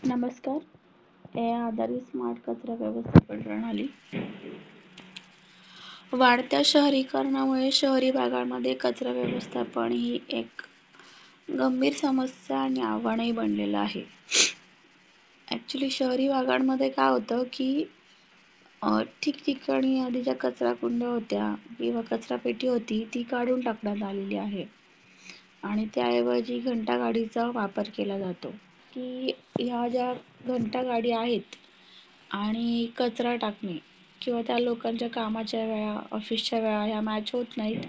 नमस्कार. AI आधारित smart कचरा व्यवस्थापन प्रणाली. वाढत्या शहरीकरणामुळे शहरी भागांमध्ये कचरा व्यवस्थापन ही एक गंभीर समस्या आणि आव्हानही बनलेलं आहे. ॲक्च्युली शहरी भागांमध्ये काय होतं की ठिकठिकाणी आधी ज्या कचरा कुंड्या होत्या किंवा कचरापेटी होती ती काढून टाकण्यात आलेली आहे आणि त्याऐवजी घंटागाडीचा वापर केला जातो. की ह्या ज्या घंटागाडी आहेत आणि कचरा टाकणे किंवा त्या लोकांच्या कामाच्या वेळा, ऑफिसच्या वेळा ह्या मॅच होत नाहीत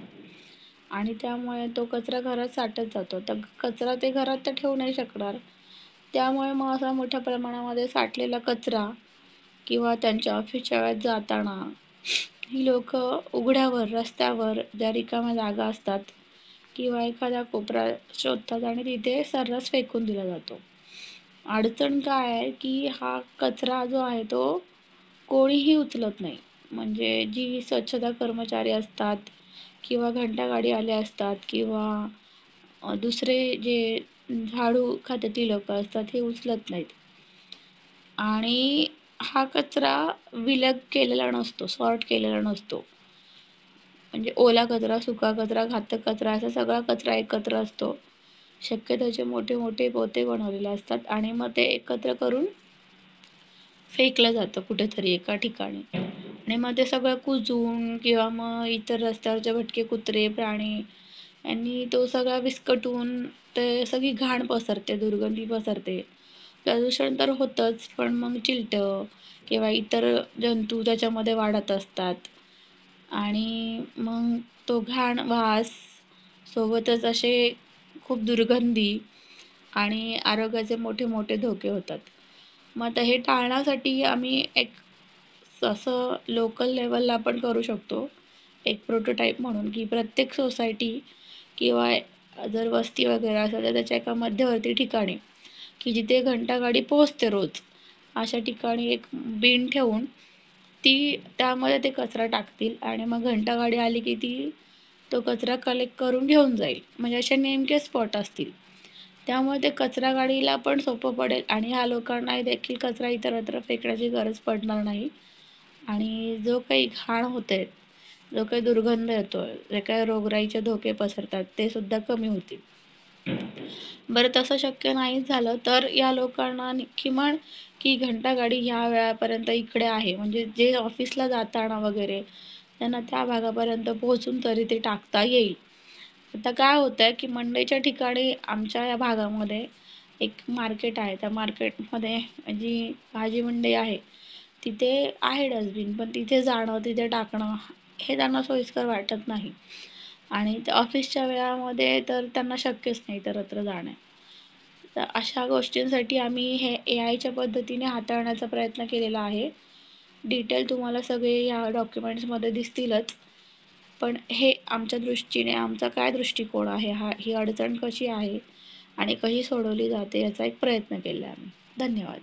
आणि त्यामुळे तो कचरा घरात साठत जातो. तर कचरा ते घरात तर ठेवू नाही शकणार. त्यामुळे मग असा मोठ्या प्रमाणामध्ये साठलेला कचरा किंवा त्यांच्या ऑफिसच्या वेळात जाताना ही लोक उघड्यावर, रस्त्यावर ज्या रिकाम्या जागा असतात किंवा एखादा कोपरा शोधतात आणि तिथे सर्रास फेकून दिला जातो. अडचण काय आहे की हा कचरा जो आहे तो कोणीही उचलत नाही. म्हणजे जी स्वच्छता कर्मचारी असतात किंवा घंटागाडी आले असतात किंवा दुसरे जे झाडू खात्यातील लोक असतात हे उचलत नाहीत. आणि हा कचरा विलग केलेला नसतो, सॉर्ट केलेला नसतो. म्हणजे ओला कचरा, सुका कचरा, घातक कचरा असा सगळा कचरा एकत्र असतो. शक्यतो त्याचे मोठे मोठे पोते बनवलेले असतात आणि मग ते एकत्र करून फेकलं जातं कुठेतरी एका ठिकाणी आणि मग ते सगळं कुजून किंवा मग इतर रस्त्यावरचे भटके कुत्रे, प्राणी यांनी तो सगळा विस्कटून ते सगळी घाण पसरते, दुर्गंधी पसरते. प्रदूषण तर होतंच, पण मग चिलटं किंवा इतर जंतू त्याच्यामध्ये वाढत असतात आणि मग तो घाण वास सोबतच असे खूप दुर्गंधी आणि आरोग्याचे मोठे मोठे धोके होतात. मग आता हे टाळण्यासाठी आम्ही एक असं लोकल लेवलला आपण करू शकतो एक प्रोटोटाईप म्हणून की प्रत्येक सोसायटी किंवा जर वस्ती वगैरे असेल तर त्याच्या एका मध्यवर्ती ठिकाणी की जिथे घंटागाडी पोहोचते रोज अशा ठिकाणी एक बिन ठेवून ती त्यामध्ये ते कचरा टाकतील आणि मग घंटागाडी आली की ती तो कचरा कलेक्ट करून घेऊन जाईल. म्हणजे असे नेमके स्पॉट असतील. त्यामुळे ते कचरा गाडीला पण सोपं पडेल आणि ह्या लोकांनाही देखील कचरा इतरत्र फेकण्याची गरज पडणार नाही आणि जो काही घाण होते, जो काही दुर्गंध येतोय, जे काही रोगराईचे धोके पसरतात ते सुद्धा कमी होतील. बरं तसं शक्य नाही झालं तर या लोकांना किमान की घंटागाडी ह्या वेळापर्यंत इकडे आहे म्हणजे जे ऑफिसला जाताना वगैरे त्यांना त्या भागापर्यंत पोहोचून तरी ते टाकता येईल. आता काय होतंय की मंडईच्या ठिकाणी आमच्या या भागामध्ये एक मार्केट आहे. त्या मार्केटमध्ये जी भाजी मंडई आहे तिथे आहे डस्टबिन, पण तिथे जाणं, तिथे टाकणं हे त्यांना सोयीस्कर वाटत नाही आणि त्या ऑफिसच्या वेळामध्ये तर त्यांना शक्यच नाही इतरत्र जाणे. तर अशा गोष्टींसाठी आम्ही हे AIच्या पद्धतीने हाताळण्याचा प्रयत्न केलेला आहे. डिटेल तुम्हाला सगळे या डॉक्युमेंट्समध्ये दिसतीलच. पण हे आमच्या दृष्टीने आमचा काय दृष्टिकोन आहे, ही अडचण कशी आहे आणि कशी सोडवली जाते याचा एक प्रयत्न केला आम्ही. धन्यवाद.